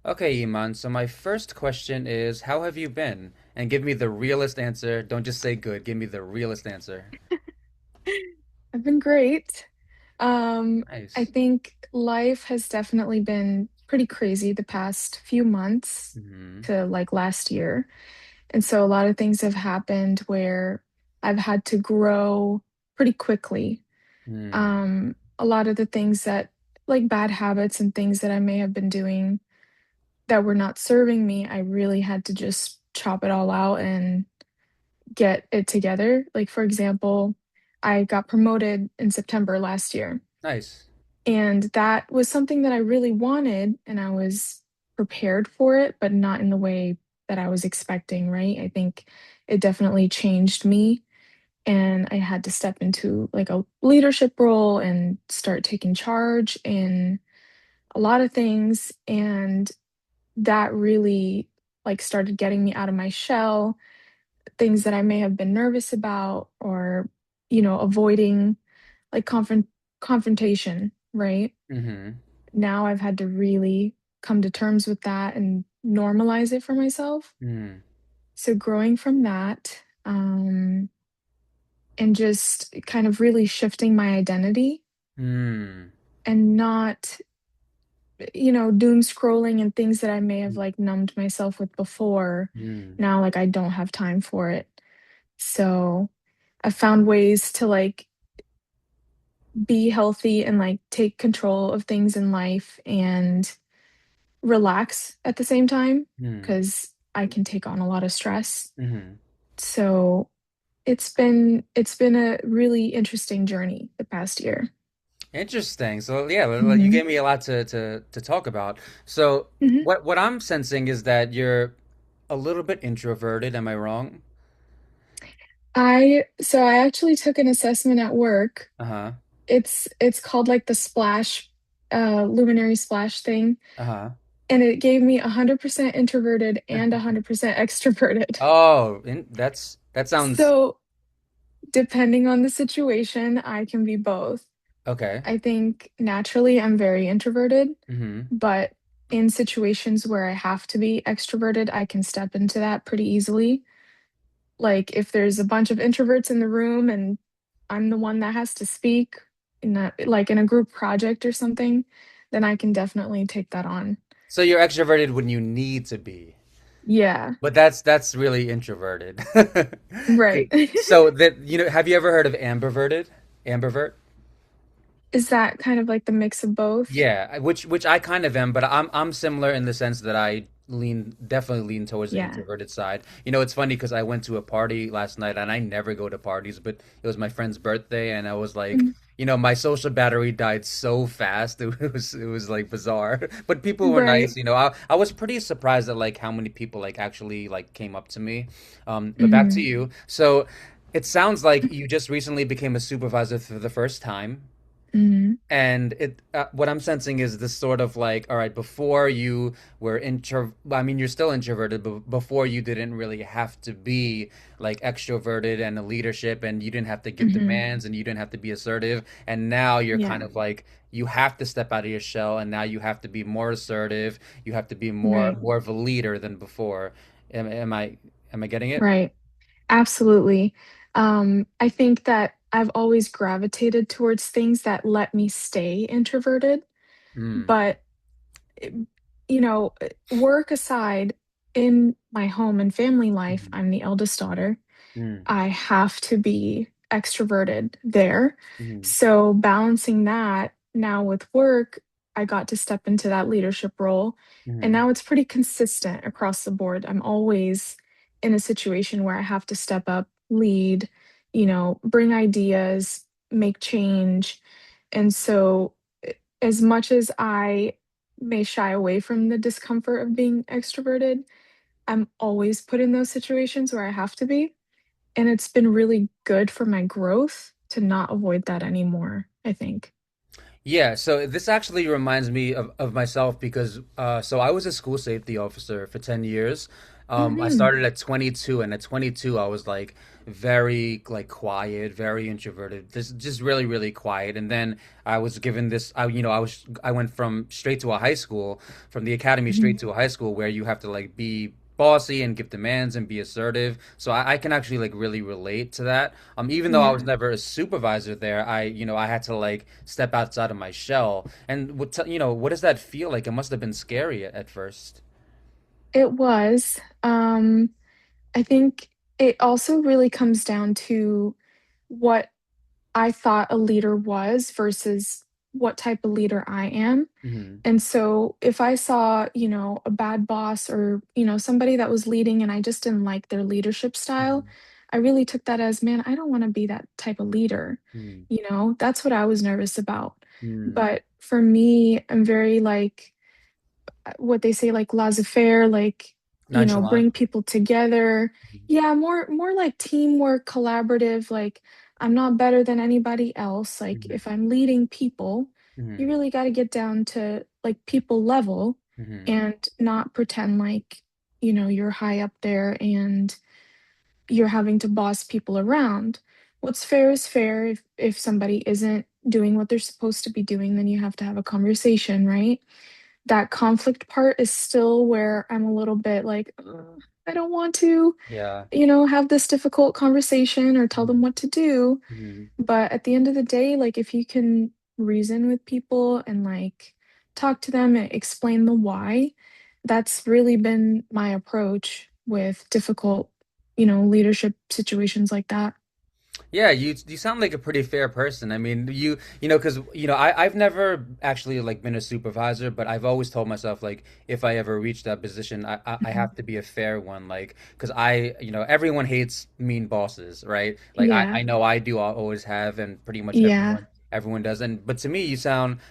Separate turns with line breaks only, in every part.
Okay, Iman. So my first question is, how have you been? And give me the realest answer. Don't just say good. Give me the realest answer.
I've been great. I
Nice.
think life has definitely been pretty crazy the past few months
Mm-hmm.
to like last year. And so a lot of things have happened where I've had to grow pretty quickly.
Mm.
A lot of the things that like bad habits and things that I may have been doing that were not serving me, I really had to just chop it all out and get it together. Like, for example, I got promoted in September last year,
Nice.
and that was something that I really wanted, and I was prepared for it, but not in the way that I was expecting, right? I think it definitely changed me, and I had to step into like a leadership role and start taking charge in a lot of things, and that really like started getting me out of my shell, things that I may have been nervous about or, avoiding like confrontation, right?
Mm-hmm.
Now I've had to really come to terms with that and normalize it for myself.
Mm.
So growing from that, and just kind of really shifting my identity
Mm.
and not, doom scrolling and things that I may have like numbed myself with before.
Mm.
Now, like I don't have time for it. So I found ways to like be healthy and like take control of things in life and relax at the same time
Mm.
because I can take on a lot of stress.
Mm.
So it's been a really interesting journey the past year.
Interesting. So yeah, you
Hmm.
gave me a lot to talk about. So
Hmm.
what I'm sensing is that you're a little bit introverted. Am I wrong?
I actually took an assessment at work.
Uh-huh.
It's called like the splash, luminary splash thing,
Uh-huh.
and it gave me 100% introverted and 100% extroverted.
Oh, that sounds
So depending on the situation, I can be both.
okay.
I think naturally I'm very introverted,
Mm-hmm.
but in situations where I have to be extroverted, I can step into that pretty easily. Like if there's a bunch of introverts in the room and I'm the one that has to speak in a group project or something, then I can definitely take that on.
So you're extroverted when you need to be.
Yeah,
But that's really introverted.
right.
So that have you ever heard of ambiverted? Ambivert?
Is that kind of like the mix of both?
Yeah, which I kind of am, but I'm similar in the sense that I definitely lean towards the
Yeah.
introverted side. You know, it's funny because I went to a party last night and I never go to parties, but it was my friend's birthday and I was like,
Mhm.
my social battery died so fast. It was like bizarre. But people were
Right.
nice, I was pretty surprised at like how many people like actually like came up to me. But back to
Hmm.
you. So it sounds like you just recently became a supervisor for the first time.
Hmm.
And what I'm sensing is this sort of like, all right, before you were I mean, you're still introverted, but before you didn't really have to be like extroverted and a leadership, and you didn't have to give
Hmm.
demands, and you didn't have to be assertive. And now you're kind
Yeah.
of like, you have to step out of your shell, and now you have to be more assertive. You have to be more
Right.
more of a leader than before. Am I getting it?
Right. Absolutely. I think that I've always gravitated towards things that let me stay introverted,
Mm,
but eh, work aside, in my home and family life,
mm,
I'm the eldest daughter.
mm,
I have to be extroverted there.
mm,
So balancing that now with work, I got to step into that leadership role. And
mm.
now it's pretty consistent across the board. I'm always in a situation where I have to step up, lead, bring ideas, make change. And so, as much as I may shy away from the discomfort of being extroverted, I'm always put in those situations where I have to be. And it's been really good for my growth to not avoid that anymore, I think.
Yeah, so this actually reminds me of myself because so I was a school safety officer for 10 years I
Mhm.
started at 22, and at 22, I was like very like quiet, very introverted, just really, really quiet. And then I was given this, I went from straight to a high school, from the academy straight
Mhm.
to a high school where you have to like be bossy and give demands and be assertive. So I can actually like really relate to that. Even though I was
Yeah.
never a supervisor there, I had to like step outside of my shell. And what does that feel like? It must have been scary at first.
It was. I think it also really comes down to what I thought a leader was versus what type of leader I am.
Hmm.
And so if I saw, a bad boss or, somebody that was leading and I just didn't like their leadership style,
Hmm.
I really took that as, man, I don't want to be that type of leader. That's what I was nervous about.
Hmm.
But for me, I'm very like, what they say like laissez-faire, like,
Nonchalant.
bring people together.
Mhm.
Yeah, more like teamwork, collaborative, like I'm not better than anybody else. Like
Mhm.
if I'm leading people, you
Mhm.
really got to get down to like people level
Mhm.
and not pretend like, you're high up there and you're having to boss people around. What's fair is fair. If somebody isn't doing what they're supposed to be doing, then you have to have a conversation, right? That conflict part is still where I'm a little bit like, "Ugh, I don't want to,
Yeah.
have this difficult conversation or tell them
Mhm.
what to do."
Mhm.
But at the end of the day, like if you can reason with people and like talk to them and explain the why, that's really been my approach with difficult, leadership situations like that.
Yeah, you sound like a pretty fair person. I mean, because I've never actually like been a supervisor, but I've always told myself like if I ever reach that position, I
Mhm.
have to be a fair one. Like, because everyone hates mean bosses, right? Like I
Yeah.
know I do, I always have, and pretty much
Yeah.
everyone does. And but to me,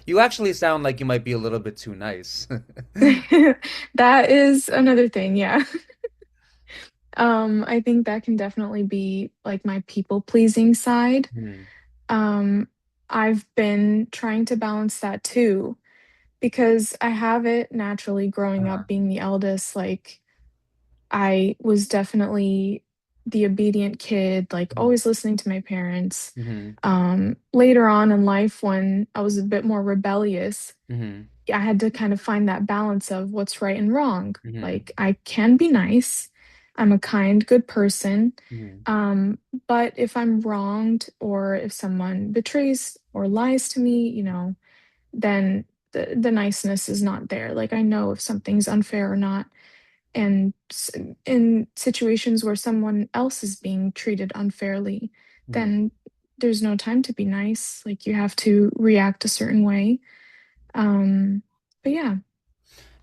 you actually sound like you might be a little bit too nice.
That is another thing, yeah. I think that can definitely be like my people pleasing side.
Hmm.
Um, I've been trying to balance that too because I have it naturally growing
Uh-huh.
up being the eldest. Like, I was definitely the obedient kid, like always listening to my parents.
Hmm.
Later on in life, when I was a bit more rebellious,
Hmm.
I had to kind of find that balance of what's right and wrong.
Hmm.
Like, I can be nice, I'm a kind, good person.
Hmm.
Um, but if I'm wronged or if someone betrays or lies to me, then the niceness is not there. Like, I know if something's unfair or not. And in situations where someone else is being treated unfairly,
Hmm.
then there's no time to be nice. Like, you have to react a certain way. But yeah,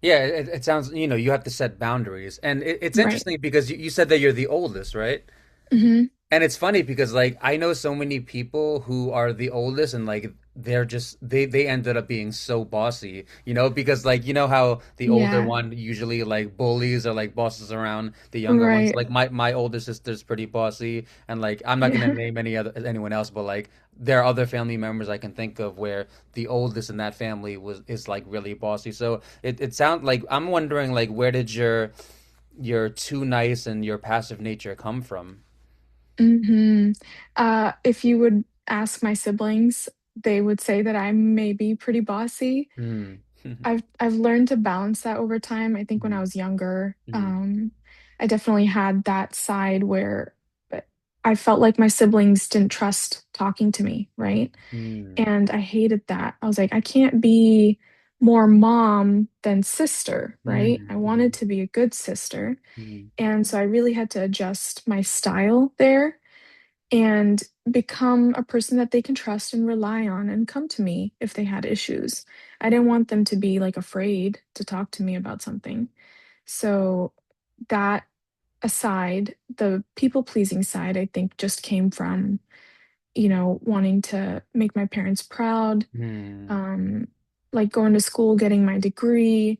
Yeah, it sounds, you have to set boundaries. And it's
right.
interesting because you said that you're the oldest, right?
Hmm.
And it's funny because like I know so many people who are the oldest and like they ended up being so bossy, because like how the older
Yeah,
one usually like bullies or like bosses around the younger ones.
right.
Like my older sister's pretty bossy, and like I'm not gonna
Yeah.
name anyone else, but like there are other family members I can think of where the oldest in that family is like really bossy. So it sounds like I'm wondering like where did your too nice and your passive nature come from?
Hmm. If you would ask my siblings, they would say that I may be pretty bossy.
Mm.
I've learned to balance that over time. I think when I
Mhm.
was younger,
Mhm.
I definitely had that side where I felt like my siblings didn't trust talking to me, right?
Mm.
And I hated that. I was like, I can't be more mom than sister, right? I
Mhm.
wanted
Mhm.
to be a good sister.
Mhm.
And so I really had to adjust my style there and become a person that they can trust and rely on and come to me if they had issues. I didn't want them to be like afraid to talk to me about something. So that aside, the people pleasing side, I think just came from, wanting to make my parents proud,
Mhm.
um, like going to school, getting my degree.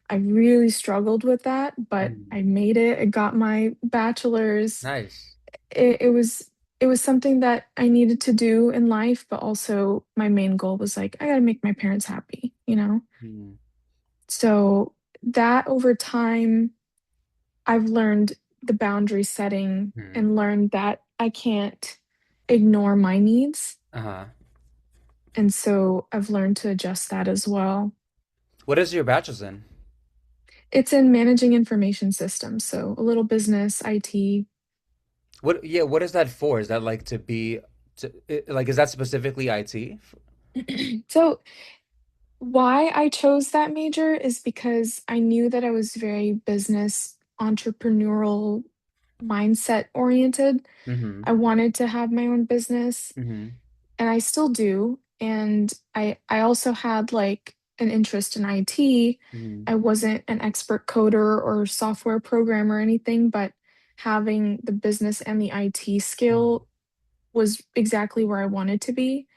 I really struggled with that, but I
Mhm.
made it. I got my bachelor's.
Nice.
It was something that I needed to do in life, but also my main goal was like, I gotta make my parents happy, you know?
Mhm.
So that over time, I've learned the boundary setting
Hmm.
and learned that I can't ignore my needs.
Uh-huh.
And so I've learned to adjust that as well.
What is your bachelor's in?
It's in managing information systems, so a little business, IT.
What, yeah, what is that for? Is that like to be like is that specifically IT?
So why I chose that major is because I knew that I was very business entrepreneurial mindset oriented.
Mm-hmm.
I wanted to have my own business,
Mm-hmm.
and I still do. And I also had like an interest in IT.
Mm-hmm.
I wasn't an expert coder or software programmer or anything, but having the business and the IT skill was exactly where I wanted to be.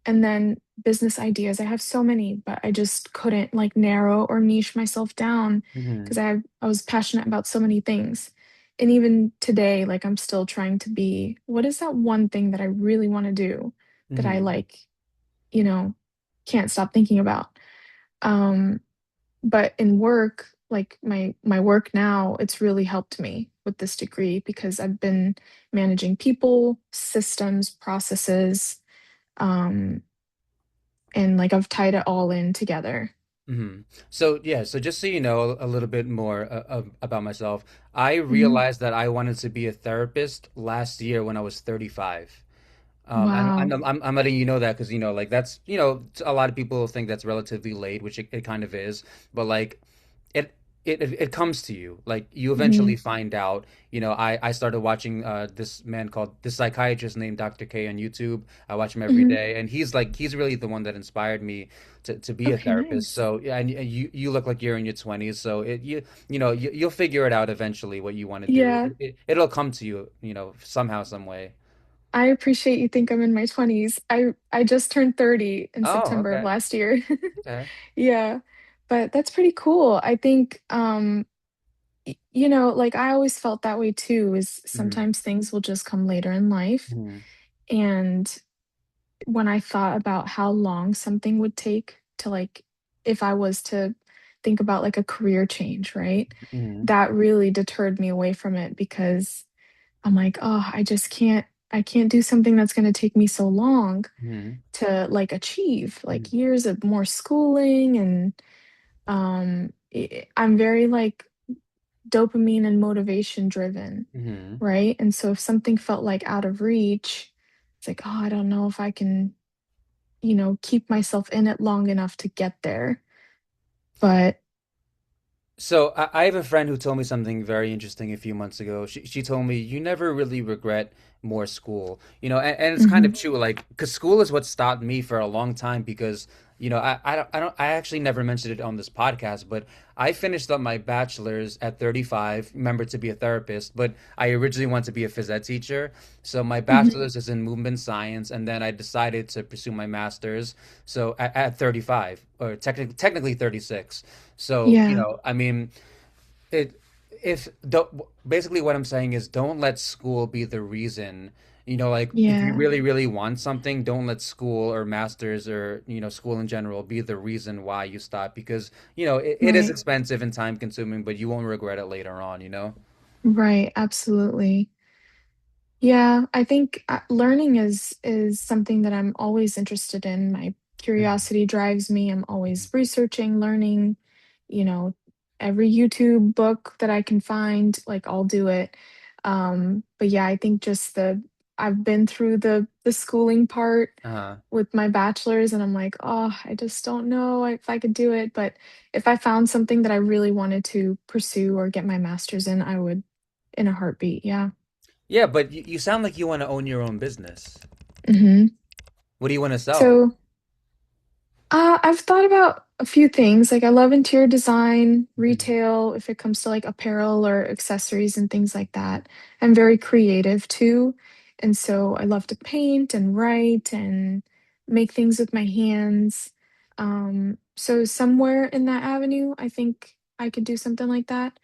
And then business ideas, I have so many, but I just couldn't like narrow or niche myself down
Mm-hmm.
because I was passionate about so many things. And even today, like I'm still trying to be, what is that one thing that I really want to do that I
Mm-hmm.
like, you know, can't stop thinking about. Um, but in work, like my work now, it's really helped me with this degree because I've been managing people, systems, processes, um, and like I've tied it all in together.
Hmm. So yeah, so just so you know a little bit more about myself, I
Mhm.
realized that I wanted to be a therapist last year when I was 35. And
Wow.
I'm letting you know that because like that's a lot of people think that's relatively late, which it kind of is, but like it it comes to you like you
Mhm.
eventually find out. I started watching this man called this psychiatrist named Dr. K on YouTube. I watch him every
Mhm.
day, and he's really the one that inspired me to be a
Okay,
therapist.
nice.
So yeah, and you look like you're in your 20s, so you'll figure it out eventually what you want to do.
Yeah,
It'll come to you, somehow, some way.
I appreciate you think I'm in my 20s. I just turned 30 in
Oh,
September of
okay.
last year.
Okay.
Yeah. But that's pretty cool. I think like I always felt that way too, is
Hmm.
sometimes things will just come later in life.
Hmm.
And when I thought about how long something would take to like if I was to think about like a career change, right?
Hmm.
That really deterred me away from it because I'm like, "Oh, I can't do something that's gonna take me so long
Hmm.
to, like, achieve,
Hmm.
like, years of more schooling," and, I'm very, like, dopamine and motivation driven,
Hmm.
right? And so if something felt, like, out of reach, it's like, "Oh, I don't know if I can, keep myself in it long enough to get there." But
So I have a friend who told me something very interesting a few months ago. She told me you never really regret more school, and it's kind of
Mhm.
true. Like, because school is what stopped me for a long time. Because I actually never mentioned it on this podcast, but I finished up my bachelor's at 35. Remember to be a therapist, but I originally wanted to be a phys ed teacher. So my
Mhm.
bachelor's is in movement science, and then I decided to pursue my master's. So at 35, or technically 36. So,
Yeah.
I mean, it if don't basically what I'm saying is don't let school be the reason. Like if you
Yeah.
really, really want something, don't let school or masters or, school in general be the reason why you stop because, it is
Right.
expensive and time consuming, but you won't regret it later on.
Right, absolutely. Yeah, I think learning is something that I'm always interested in. My
Mhm.
curiosity drives me. I'm always researching, learning, you know, every YouTube book that I can find, like I'll do it. But yeah, I think just the I've been through the schooling part
Uh-huh.
with my bachelor's and I'm like, "Oh, I just don't know if I could do it." But if I found something that I really wanted to pursue or get my master's in, I would in a heartbeat. Yeah.
Yeah, but you sound like you want to own your own business.
Mhm.
What do you want to sell?
So, I've thought about a few things. Like, I love interior design,
Hmm.
retail, if it comes to like apparel or accessories and things like that. I'm very creative too. And so I love to paint and write and make things with my hands. So, somewhere in that avenue, I think I could do something like that.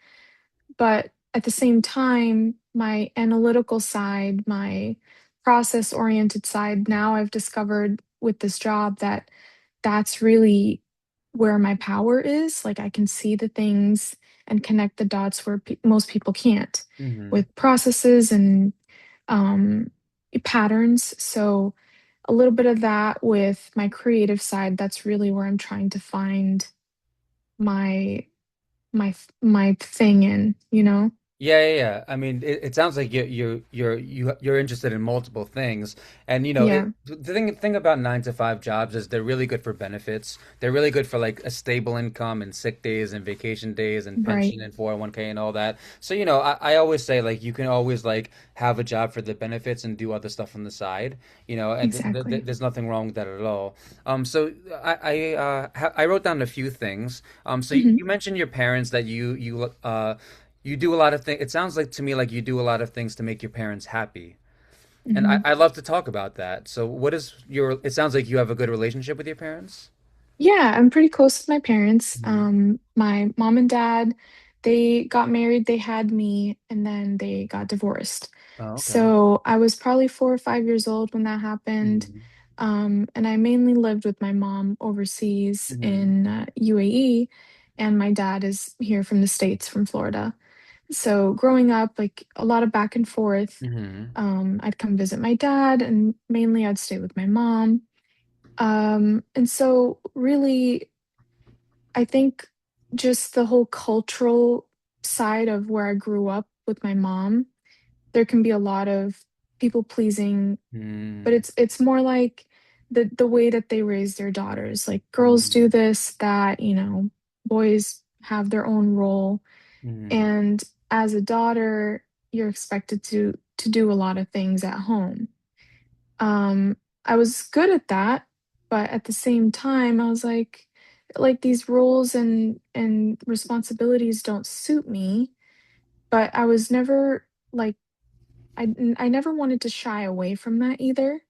But at the same time, my analytical side, my process oriented side, now I've discovered with this job that that's really where my power is. Like I can see the things and connect the dots where most people can't
Mm-hmm.
with processes and um, patterns. So a little bit of that with my creative side, that's really where I'm trying to find my my thing in, you know?
Yeah, yeah, yeah. I mean, it sounds like you're interested in multiple things, and
Yeah,
the thing about 9 to 5 jobs is they're really good for benefits. They're really good for like a stable income and sick days and vacation days and
right.
pension and 401(k) and all that. So I always say like you can always like have a job for the benefits and do other stuff on the side. And
Exactly.
there's nothing wrong with that at all. So I wrote down a few things. So
Hmm.
you mentioned your parents that you do a lot of things. It sounds like to me like you do a lot of things to make your parents happy. And
Hmm.
I love to talk about that. So what is it sounds like you have a good relationship with your parents?
Yeah, I'm pretty close with my parents.
Hmm.
My mom and dad, they got married, they had me, and then they got divorced.
Oh, okay.
So I was probably 4 or 5 years old when that happened.
Hmm.
And I mainly lived with my mom overseas
Hmm.
in UAE, and my dad is here from the States, from Florida. So growing up, like a lot of back and forth.
Hmm.
I'd come visit my dad, and mainly I'd stay with my mom. And so really, I think just the whole cultural side of where I grew up with my mom, there can be a lot of people pleasing, but
Hmm.
it's more like the way that they raise their daughters. Like girls do
Hmm.
this, that, boys have their own role.
Hmm.
And as a daughter, you're expected to do a lot of things at home. Um, I was good at that, but at the same time, I was like these roles and responsibilities don't suit me. But I was never like I never wanted to shy away from that either.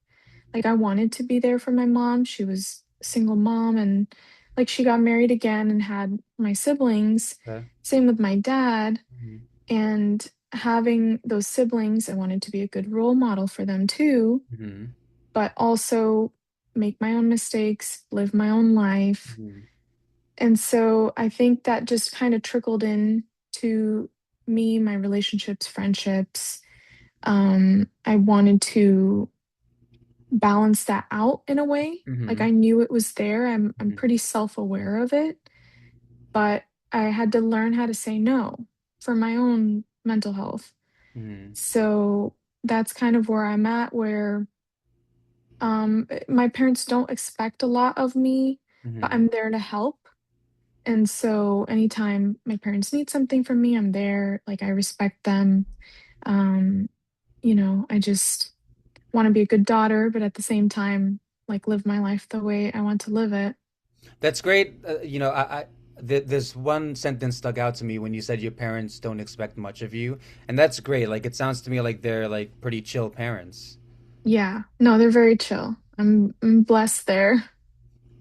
Like I wanted to be there for my mom. She was a single mom, and like she got married again and had my siblings.
Okay.
Same with my dad.
Hmm.
And having those siblings, I wanted to be a good role model for them too,
Hmm.
but also make my own mistakes, live my own life.
Hmm.
And so I think that just kind of trickled in to me, my relationships, friendships. I wanted to balance that out in a way. Like
Hmm.
I knew it was there. I'm pretty self-aware of it, but I had to learn how to say no for my own mental health.
Hmm.
So that's kind of where I'm at, where my parents don't expect a lot of me, but
Hmm.
I'm there to help. And so anytime my parents need something from me, I'm there. Like I respect them. Um, I just want to be a good daughter, but at the same time, like live my life the way I want to live it.
That's great. There's one sentence stuck out to me when you said your parents don't expect much of you, and that's great. Like it sounds to me like they're like pretty chill parents.
Yeah. No, they're very chill. I'm blessed there.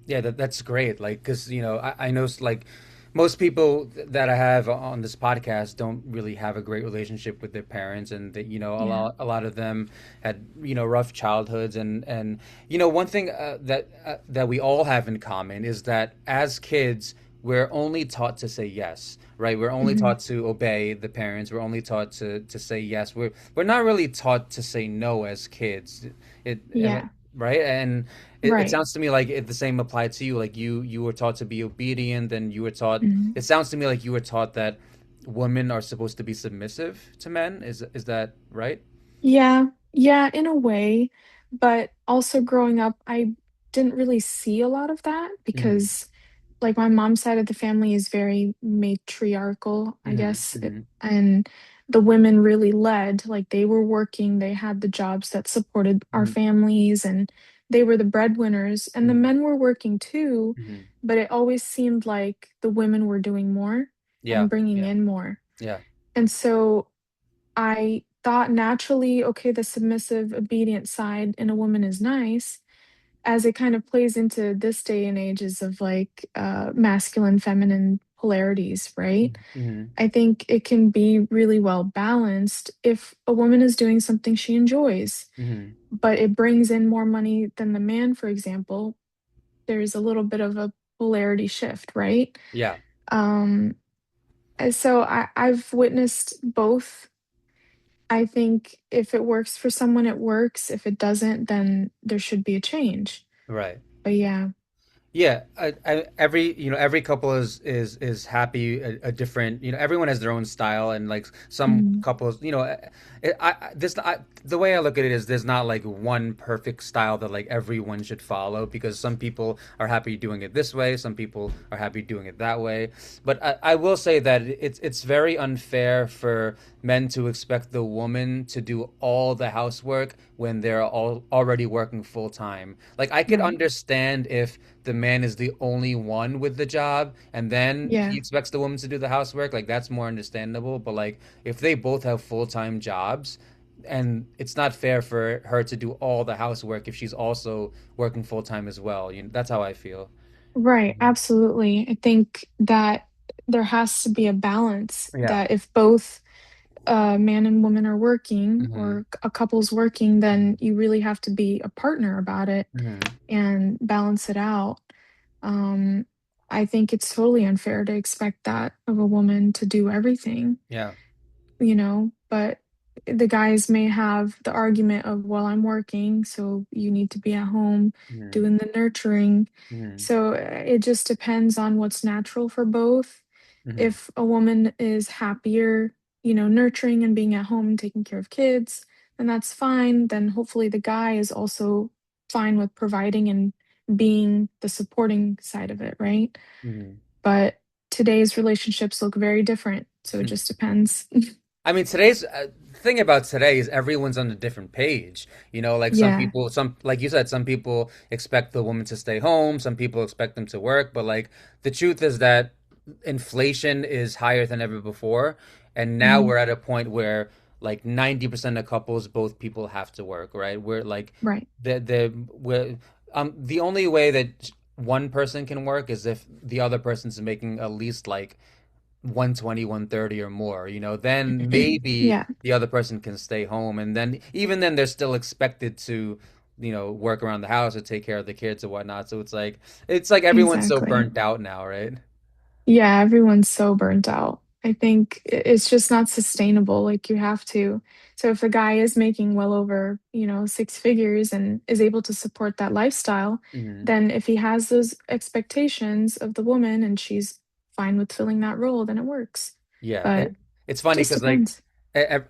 Yeah, that's great. Like, because I know like most people that I have on this podcast don't really have a great relationship with their parents, and that
Yeah.
a lot of them had rough childhoods, and one thing that we all have in common is that as kids we're only taught to say yes, right? We're only
Hmm.
taught to obey the parents. We're only taught to say yes. We're not really taught to say no as kids.
Yeah.
Right? And it
Right.
sounds to me like the same applied to you. Like you were taught to be obedient, and you were taught.
Mhm.
It sounds to me like you were taught that women are supposed to be submissive to men. Is that right?
Yeah, yeah, in a way. But also growing up, I didn't really see a lot of that
Mm-hmm.
because, like, my mom's side of the family is very matriarchal, I
Mm-hmm.
guess.
Mm-hmm.
And the women really led, like, they were working, they had the jobs that supported our
Mm-hmm.
families, and they were the breadwinners. And the
Mm-hmm.
men were working too,
Mm-hmm.
but it always seemed like the women were doing more
Yeah.
and bringing
Yeah.
in more.
Yeah.
And so I thought naturally, okay, the submissive, obedient side in a woman is nice, as it kind of plays into this day and ages of like masculine, feminine polarities, right?
Mm-hmm.
I think it can be really well balanced if a woman is doing something she enjoys,
Mm-hmm.
but it brings in more money than the man, for example. There's a little bit of a polarity shift, right?
Yeah,
Um, and so I've witnessed both. I think if it works for someone, it works. If it doesn't, then there should be a change.
right.
But yeah.
Yeah, every every couple is happy a different everyone has their own style and like some
Mhm.
couples the way I look at it is there's not like one perfect style that like everyone should follow because some people are happy doing it this way, some people are happy doing it that way. But I will say that it's very unfair for men to expect the woman to do all the housework when they're all already working full time. Like I could
Right.
understand if the man is the only one with the job and then he
Yeah.
expects the woman to do the housework, like that's more understandable. But like if they both have full-time jobs and it's not fair for her to do all the housework if she's also working full-time as well. That's how I feel.
Right. Absolutely. I think that there has to be a balance
Yeah.
that if both man and woman are working
Hmm.
or a couple's working, then you really have to be a partner about it
Hmm.
and balance it out. Um, I think it's totally unfair to expect that of a woman to do everything,
Yeah.
but the guys may have the argument of, well, I'm working, so you need to be at home
Hmm.
doing the nurturing.
Hmm.
So it just depends on what's natural for both.
Hmm.
If a woman is happier, nurturing and being at home and taking care of kids, then that's fine. Then hopefully the guy is also fine with providing and being the supporting side of it, right?
Hmm.
But today's relationships look very different. So it just depends.
I mean, today's thing about today is everyone's on a different page. Like some
Yeah.
people, like you said, some people expect the woman to stay home, some people expect them to work. But like the truth is that inflation is higher than ever before. And now
Mhm.
we're at a point where like 90% of couples, both people have to work, right? We're like,
Right.
the only way that one person can work is if the other person's making at least like 120, 130 or more, then maybe
Yeah,
the other person can stay home. And then, even then, they're still expected to, work around the house or take care of the kids or whatnot. So it's like everyone's so
exactly.
burnt out now, right?
Yeah, everyone's so burnt out. I think it's just not sustainable. Like you have to. So if a guy is making well over, six figures and is able to support that lifestyle,
Hmm.
then if he has those expectations of the woman and she's fine with filling that role, then it works.
Yeah.
But
It's funny
just
because, like,
depends.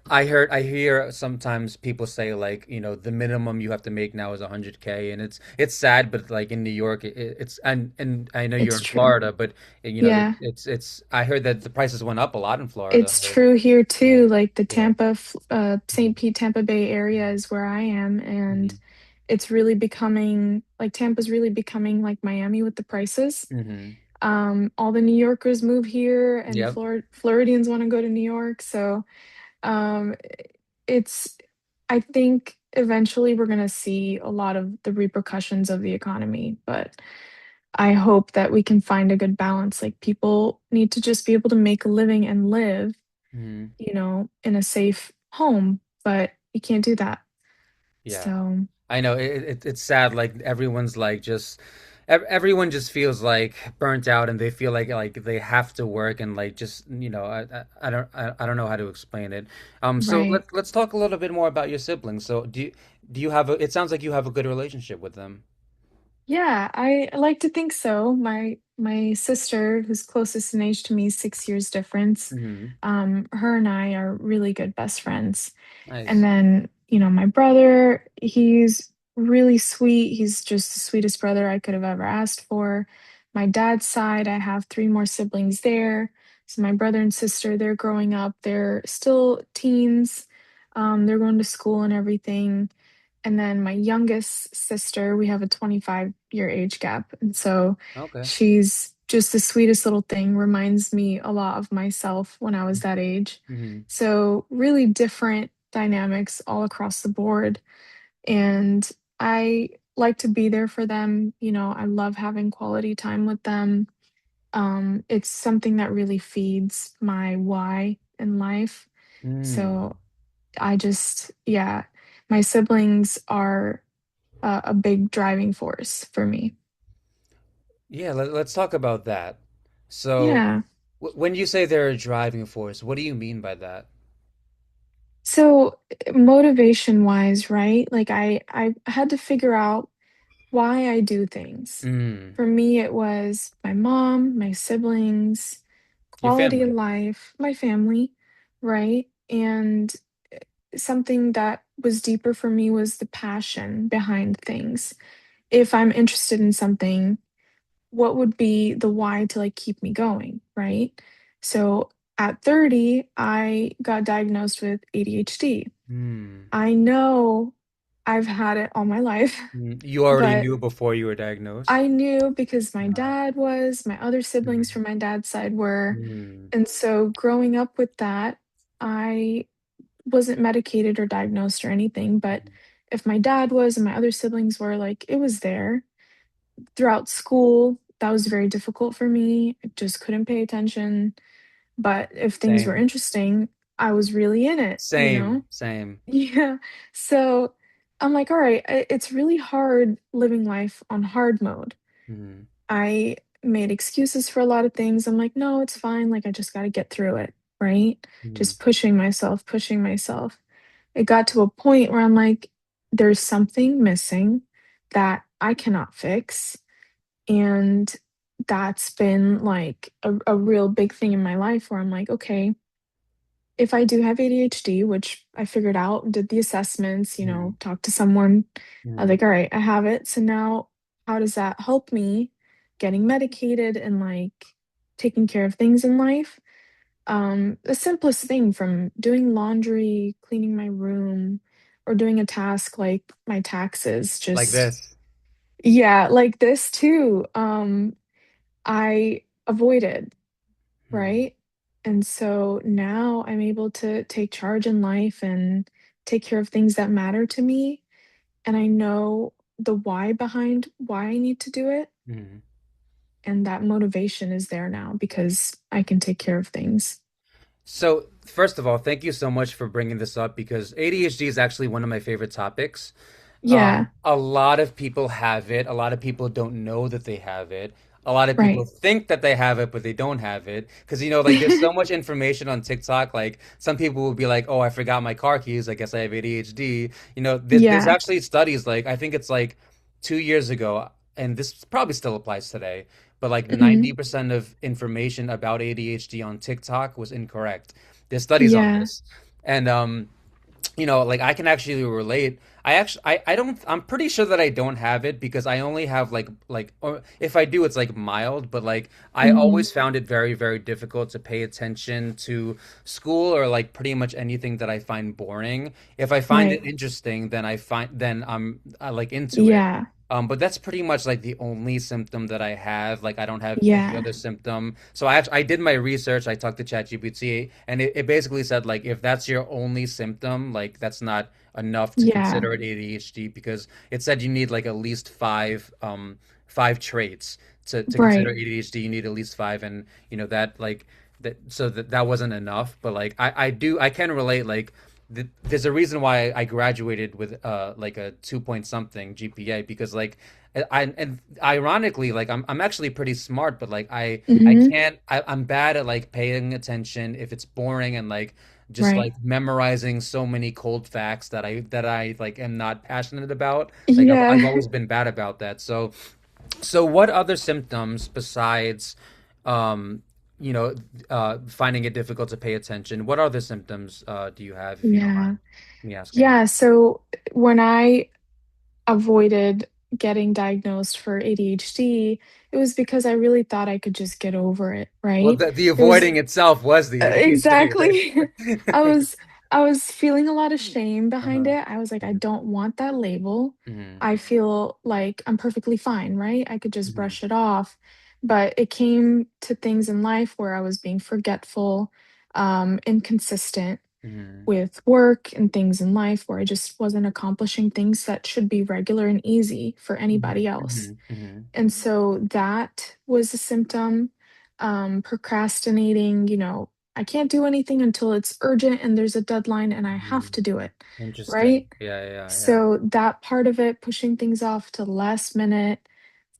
I hear sometimes people say like the minimum you have to make now is 100K, and it's sad, but like in New York it's and I know you're
It's
in
true.
Florida, but
Yeah.
it's I heard that the prices went up a lot in Florida.
It's true here
Yeah,
too. Like the
yeah.
St. Pete, Tampa Bay area is where I am, and
Mm-hmm.
it's really becoming like Tampa's really becoming like Miami with the prices.
Hmm.
All the New Yorkers move here, and
Yep.
Floridians want to go to New York. So, um, it's I think eventually we're gonna see a lot of the repercussions of the economy, but I hope that we can find a good balance. Like people need to just be able to make a living and live
Hmm.
in a safe home, but you can't do that.
Yeah.
So,
I know it's sad. Like everyone's like just everyone just feels like burnt out, and they feel like they have to work, and like just I don't know how to explain it. So
right.
let's talk a little bit more about your siblings. So do you have a? It sounds like you have a good relationship with them.
Yeah, I like to think so. My sister, who's closest in age to me, 6 years difference.
Hmm.
Her and I are really good best friends. And
Nice.
then, my brother, he's really sweet. He's just the sweetest brother I could have ever asked for. My dad's side, I have three more siblings there. So my brother and sister, they're growing up. They're still teens. They're going to school and everything. And then my youngest sister, we have a 25-year age gap. And so
Okay.
she's just the sweetest little thing, reminds me a lot of myself when I was that age.
Hmm.
So, really different dynamics all across the board. And I like to be there for them. I love having quality time with them. It's something that really feeds my why in life.
Mm.
So, yeah, my siblings are a big driving force for me.
Yeah, let's talk about that. So,
Yeah.
when you say they're a driving force, what do you mean by that?
So motivation wise, right? Like I had to figure out why I do things.
Mm,
For me, it was my mom, my siblings,
your
quality of
family.
life, my family, right? And something that was deeper for me was the passion behind things. If I'm interested in something, what would be the why to like keep me going, right? So at 30, I got diagnosed with ADHD.
Hmm.
I know I've had it all my life,
You already
but
knew before you were diagnosed?
I knew because my
Uh,
dad was, my other siblings
mm,
from my dad's side were.
mm,
And so growing up with that, I wasn't medicated or diagnosed or anything. But if my dad was and my other siblings were, like, it was there. Throughout school, that was very difficult for me. I just couldn't pay attention. But if things were
same.
interesting, I was really in it, you
Same.
know?
Same.
Yeah. So I'm like, all right, it's really hard living life on hard mode.
Mm,
I made excuses for a lot of things. I'm like, no, it's fine. Like, I just got to get through it. Right.
mm,
Just pushing myself, pushing myself. It got to a point where I'm like, there's something missing that I cannot fix. And that's been like a real big thing in my life where I'm like, okay, if I do have ADHD, which I figured out, did the assessments,
mm,
talked to someone, I was
mm,
like, all right, I have it. So now how does that help me getting medicated and like taking care of things in life? The simplest thing from doing laundry, cleaning my room, or doing a task like my taxes,
like
just
this.
yeah, like this too. I avoided.
Mm,
Right? And so now I'm able to take charge in life and take care of things that matter to me. And I know the why behind why I need to do it.
mm.
And that motivation is there now because I can take care of things.
So, first of all, thank you so much for bringing this up because ADHD is actually one of my favorite topics.
Yeah,
A lot of people have it. A lot of people don't know that they have it. A lot of people
right.
think that they have it, but they don't have it. Because, like there's so much information on TikTok. Like some people will be like, oh, I forgot my car keys. I guess I have ADHD. There's
Yeah.
actually studies like, I think it's like 2 years ago, and this probably still applies today, but like
Mhm.
90% of information about ADHD on TikTok was incorrect. There's studies on
Yeah.
this. And, like I can actually relate. I don't I'm pretty sure that I don't have it because I only have or if I do it's like mild, but like I
Mhm.
always found it very, very difficult to pay attention to school or like pretty much anything that I find boring. If I find it
Right.
interesting, then I like into it.
Yeah.
But that's pretty much like the only symptom that I have. Like I don't have any
Yeah.
other symptom. So I did my research. I talked to ChatGPT, and it basically said like if that's your only symptom, like that's not enough to
Yeah.
consider it ADHD because it said you need like at least five traits to consider
Right.
ADHD. You need at least five, and that like that so that wasn't enough. But like I can relate like there's a reason why I graduated with like a 2 point something GPA because like and ironically like I'm actually pretty smart but like I
Mhm.
can't I'm bad at like paying attention if it's boring and like just
Right.
like memorizing so many cold facts that I like am not passionate about. Like I've
Yeah.
always been bad about that. So what other symptoms besides um you know finding it difficult to pay attention, what other symptoms do you have if you don't
Yeah.
mind me asking?
Yeah. So when I avoided getting diagnosed for ADHD, it was because I really thought I could just get over it,
Well,
right?
the
It was
avoiding itself was the ADHD,
exactly. I
right?
was I was feeling a lot of shame behind
Uh-huh.
it. I was like, I don't want that label.
Hmm.
I feel like I'm perfectly fine, right? I could just
Hmm.
brush it off. But it came to things in life where I was being forgetful, inconsistent
Hmm.
with work and things in life where I just wasn't accomplishing things that should be regular and easy for
Hmm.
anybody else.
Hmm. Hmm.
And so that was a symptom. Procrastinating, I can't do anything until it's urgent and there's a deadline and I have
Hmm.
to do it,
Interesting.
right?
Yeah, yeah, yeah.
So that part of it, pushing things off to the last minute,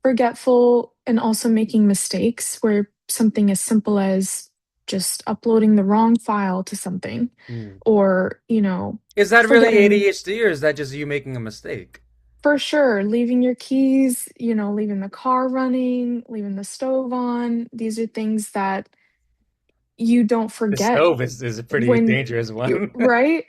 forgetful and also making mistakes where something as simple as just uploading the wrong file to something
Mm.
or,
Is that really
forgetting
ADHD or is that just you making a mistake?
for sure leaving your keys, leaving the car running, leaving the stove on. These are things that you don't
The
forget
stove is a pretty
when
dangerous
you,
one.
right?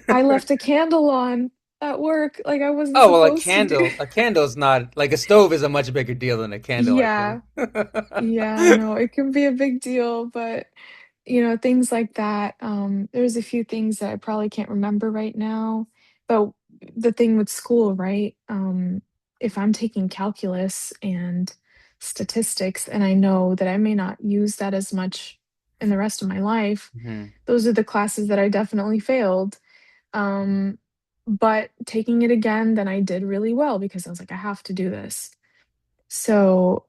I left a candle on at work like I wasn't
Oh, well,
supposed to do.
a candle's not like a stove is a much bigger deal than a candle, I
Yeah.
think.
Yeah, no, it can be a big deal, but things like that. There's a few things that I probably can't remember right now. But the thing with school, right? If I'm taking calculus and statistics and I know that I may not use that as much in the rest of my life,
Mhm.
those are the classes that I definitely failed. Um, but taking it again, then I did really well because I was like, I have to do this. So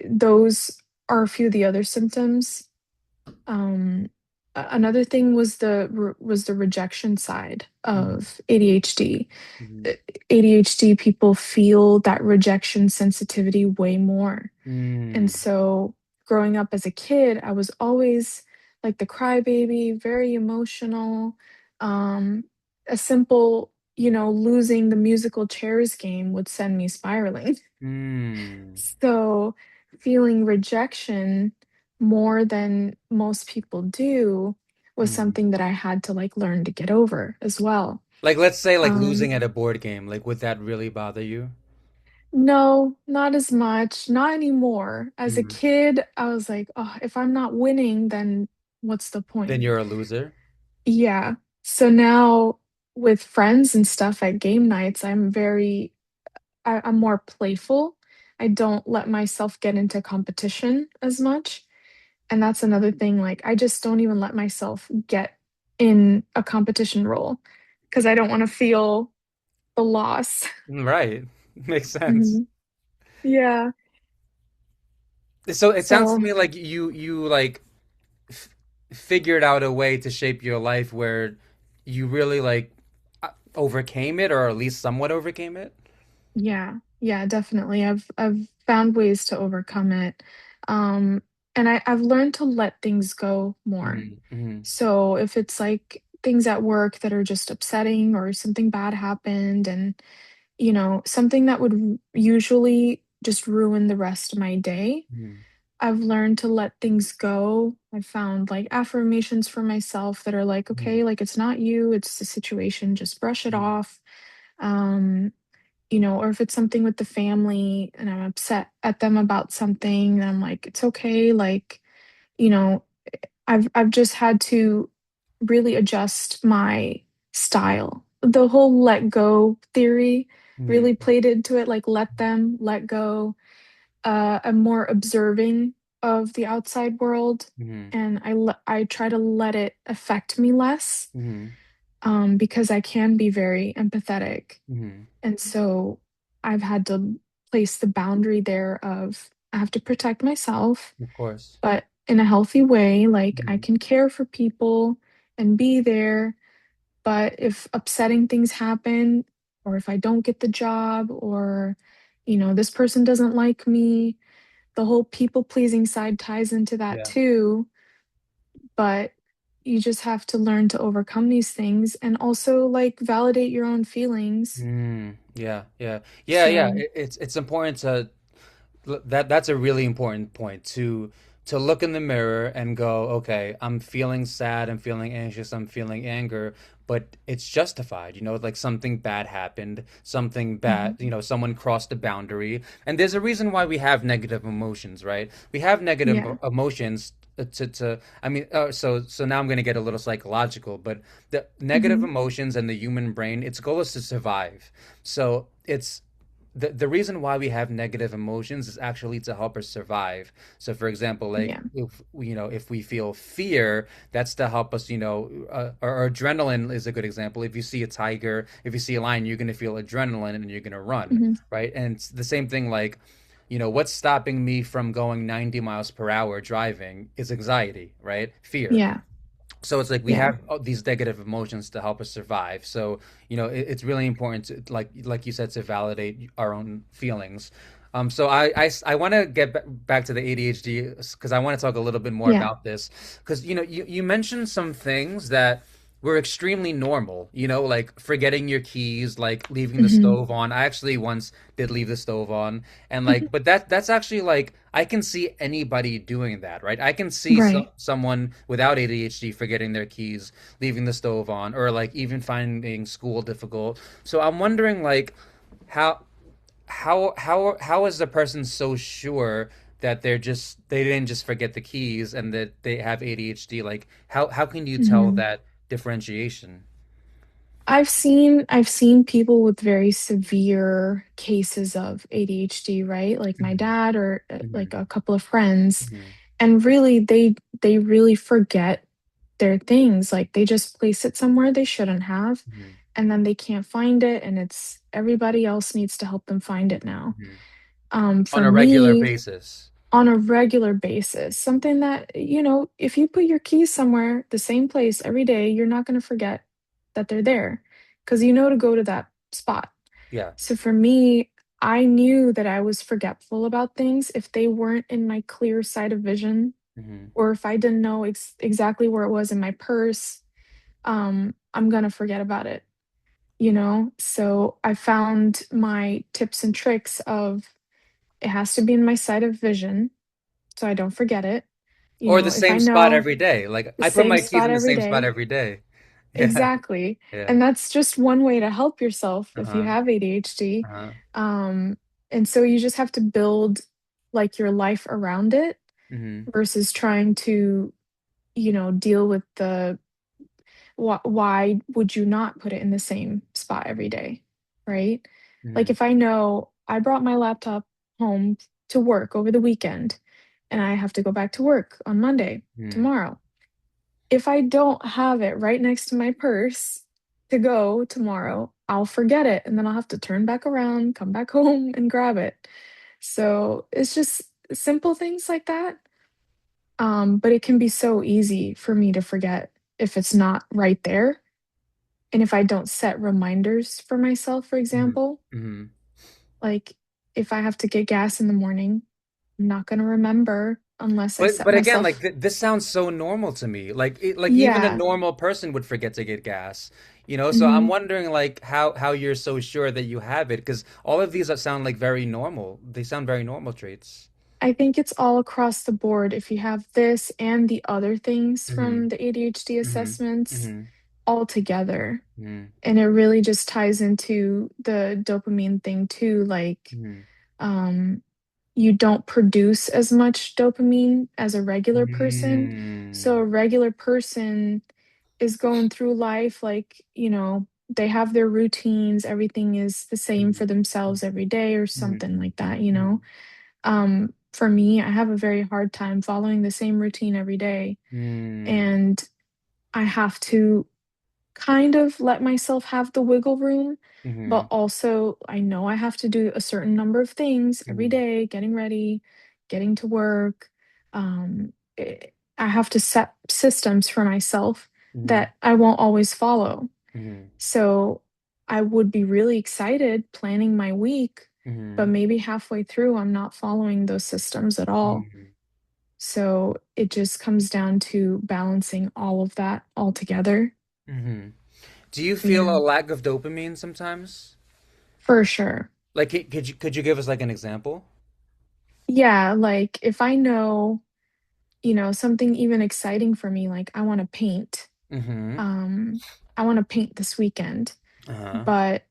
those are a few of the other symptoms. Another thing was the rejection side
Mhm.
of ADHD.
Mhm.
Uh, ADHD people feel that rejection sensitivity way more. And
Mm.
so growing up as a kid, I was always like the crybaby, very emotional. Um, a simple, losing the musical chairs game would send me spiraling.
Mm.
So, feeling rejection more than most people do was
Mm.
something that I had to like learn to get over as well.
Like let's say like
Um,
losing at a board game, like would that really bother you?
no, not as much, not anymore. As a
Mm.
kid, I was like, oh, if I'm not winning, then what's the
Then
point?
you're a loser.
Yeah. So now with friends and stuff at game nights, I'm more playful. I don't let myself get into competition as much. And that's another thing, like, I just don't even let myself get in a competition role because I don't wanna feel the loss.
Right. Makes sense.
Mhm. Yeah.
So it sounds to
So,
me like you like f figured out a way to shape your life where you really like overcame it or at least somewhat overcame it.
yeah. Yeah, definitely. I've found ways to overcome it. And I've learned to let things go more.
Hmm. Hmm.
So if it's like things at work that are just upsetting or something bad happened and, something that would usually just ruin the rest of my day,
Hmm.
I've learned to let things go. I've found like affirmations for myself that are like,
Hmm.
okay, like it's not you, it's the situation, just brush it
Hmm.
off. Um, or if it's something with the family and I'm upset at them about something, then I'm like, it's okay. Like, you know, I've just had to really adjust my style. The whole let go theory
Hmm.
really played into it, like let them, let go. I'm more observing of the outside world,
Hmm.
and I try to let it affect me less,
Hmm.
because I can be very empathetic.
Hmm.
And so I've had to place the boundary there of I have to protect myself,
Of course.
but in a healthy way, like I
Hmm.
can care for people and be there. But if upsetting things happen, or if I don't get the job, or, this person doesn't like me, the whole people pleasing side ties into that
Yeah.
too. But you just have to learn to overcome these things and also like validate your own feelings.
Mm, yeah, yeah, yeah, yeah.
So,
It's important to that's a really important point to look in the mirror and go, okay, I'm feeling sad, I'm feeling anxious, I'm feeling anger, but it's justified. You know, like something bad happened, something bad,
mhm,
someone crossed a boundary, and there's a reason why we have negative emotions, right? We have negative
yeah.
emotions to I mean, so now I'm going to get a little psychological, but the negative
Mhm,
emotions and the human brain, its goal is to survive. So it's the reason why we have negative emotions is actually to help us survive. So for example, like
yeah.
if we feel fear, that's to help us, or adrenaline is a good example. If you see a tiger, if you see a lion, you're going to feel adrenaline and you're going to run,
Mhm,
right? And it's the same thing like what's stopping me from going 90 miles per hour driving is anxiety, right? Fear.
yeah.
So it's like we
Yeah.
have these negative emotions to help us survive. So it's really important to like you said to validate our own feelings. So I want to get back to the ADHD because I want to talk a little bit more
Yeah.
about this because you mentioned some things that were extremely normal, like forgetting your keys, like leaving the
Hmm.
stove on. I actually once did leave the stove on, and like, but that's actually like I can see anybody doing that, right? I can see
Right.
someone without ADHD forgetting their keys, leaving the stove on, or like even finding school difficult. So I'm wondering like how how is the person so sure that they didn't just forget the keys and that they have ADHD? Like how can you tell
Hmm.
that differentiation?
I've seen people with very severe cases of ADHD, right? Like my
Hmm.
dad or like
Hmm.
a couple of friends.
Hmm.
And really they really forget their things. Like they just place it somewhere they shouldn't have,
Hmm.
and then they can't find it, and it's everybody else needs to help them find it now.
Hmm.
For
On a regular
me,
basis.
on a regular basis, something that, if you put your keys somewhere, the same place every day, you're not going to forget that they're there because you know to go to that spot.
Yeah.
So for me, I knew that I was forgetful about things if they weren't in my clear side of vision,
Hmm.
or if I didn't know exactly where it was in my purse. I'm going to forget about it. So I found my tips and tricks of it has to be in my side of vision so I don't forget it.
Or the
If I
same spot
know
every day. Like
the
I put
same
my keys
spot
in the
every
same spot
day,
every day. Yeah.
exactly.
Yeah.
And that's just one way to help yourself if you
Uh-huh.
have ADHD.
Uh-huh.
Um, and so you just have to build like your life around it
Hmm.
versus trying to, deal with the why would you not put it in the same spot every day, right? Like
Hmm.
if I know I brought my laptop home to work over the weekend and I have to go back to work on Monday,
Hmm.
tomorrow. If I don't have it right next to my purse to go tomorrow, I'll forget it and then I'll have to turn back around, come back home and grab it. So it's just simple things like that. But it can be so easy for me to forget if it's not right there. And if I don't set reminders for myself, for
Hmm.
example,
Hmm.
like if I have to get gas in the morning, I'm not going to remember unless I
But
set
but again, like
myself.
this sounds so normal to me. Like even a
Yeah.
normal person would forget to get gas, So I'm
Hmm.
wondering like how you're so sure that you have it because all of these sound like very normal. They sound very normal traits.
I think it's all across the board. If you have this and the other things
Hmm.
from the ADHD
Hmm.
assessments
Hmm.
all together.
Hmm.
And it really just ties into the dopamine thing too. Like,
Hmm.
um, you don't produce as much dopamine as a regular person. So
Hmm.
a regular person is going through life like, they have their routines, everything is the same
Hmm.
for themselves every day or
Hmm.
something like that.
Hmm.
For me, I have a very hard time following the same routine every day.
Hmm.
And I have to kind of let myself have the wiggle room,
Hmm.
but also I know I have to do a certain number of things every
Hmm.
day, getting ready, getting to work. I have to set systems for myself
Hmm.
that I won't always follow.
Hmm.
So I would be really excited planning my week, but
Hmm.
maybe halfway through, I'm not following those systems at all.
Hmm.
So it just comes down to balancing all of that all together.
Hmm. Do you feel a
Yeah,
lack of dopamine sometimes?
for sure.
Like, could you give us like an example?
Yeah, like if I know, something even exciting for me, like
Mm-hmm.
um, I want to paint this weekend,
Uh-huh.
but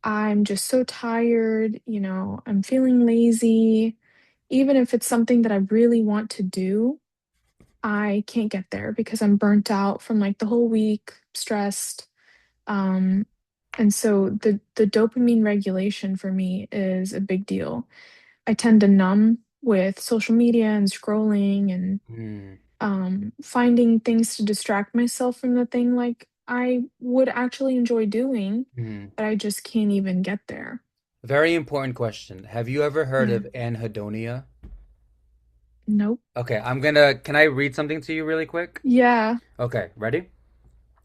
I'm just so tired, I'm feeling lazy. Even if it's something that I really want to do, I can't get there because I'm burnt out from like the whole week, stressed. Um, and so the dopamine regulation for me is a big deal. I tend to numb with social media and scrolling and
Mm.
finding things to distract myself from the thing like I would actually enjoy doing,
Mm.
but I just can't even get there.
Very important question. Have you ever heard
Yeah.
of anhedonia?
Nope.
Okay, can I read something to you really quick?
Yeah.
Okay, ready?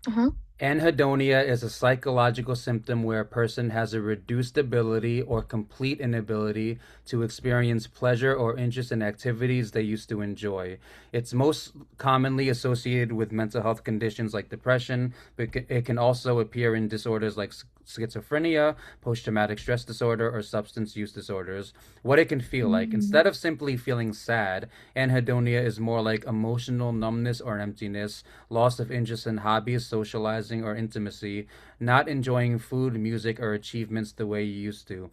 Uh-huh.
Anhedonia is a psychological symptom where a person has a reduced ability or complete inability to experience pleasure or interest in activities they used to enjoy. It's most commonly associated with mental health conditions like depression, but it can also appear in disorders like schizophrenia, post traumatic stress disorder, or substance use disorders. What it can feel like.
Mm,
Instead of simply feeling sad, anhedonia is more like emotional numbness or emptiness, loss of interest in hobbies, socializing, or intimacy, not enjoying food, music, or achievements the way you used to.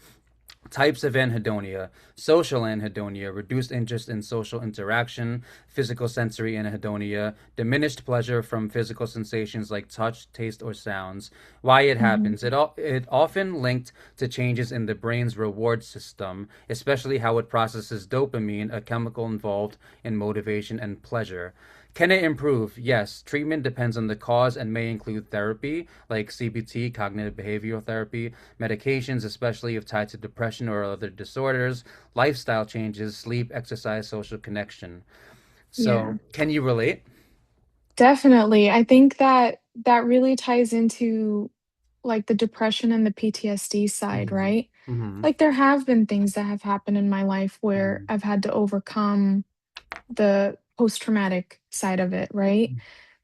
Types of anhedonia: social anhedonia, reduced interest in social interaction; physical sensory anhedonia, diminished pleasure from physical sensations like touch, taste, or sounds. Why it
mhm.
happens: it often linked to changes in the brain's reward system, especially how it processes dopamine, a chemical involved in motivation and pleasure. Can it improve? Yes. Treatment depends on the cause and may include therapy, like CBT, cognitive behavioral therapy, medications, especially if tied to depression or other disorders, lifestyle changes, sleep, exercise, social connection.
Yeah,
So, can you relate?
definitely. I think that that really ties into like the depression and the PTSD side,
Mm-hmm.
right?
Mm-hmm.
Like there have been things that have happened in my life where
Mm-hmm.
I've had to overcome the post-traumatic side of it, right?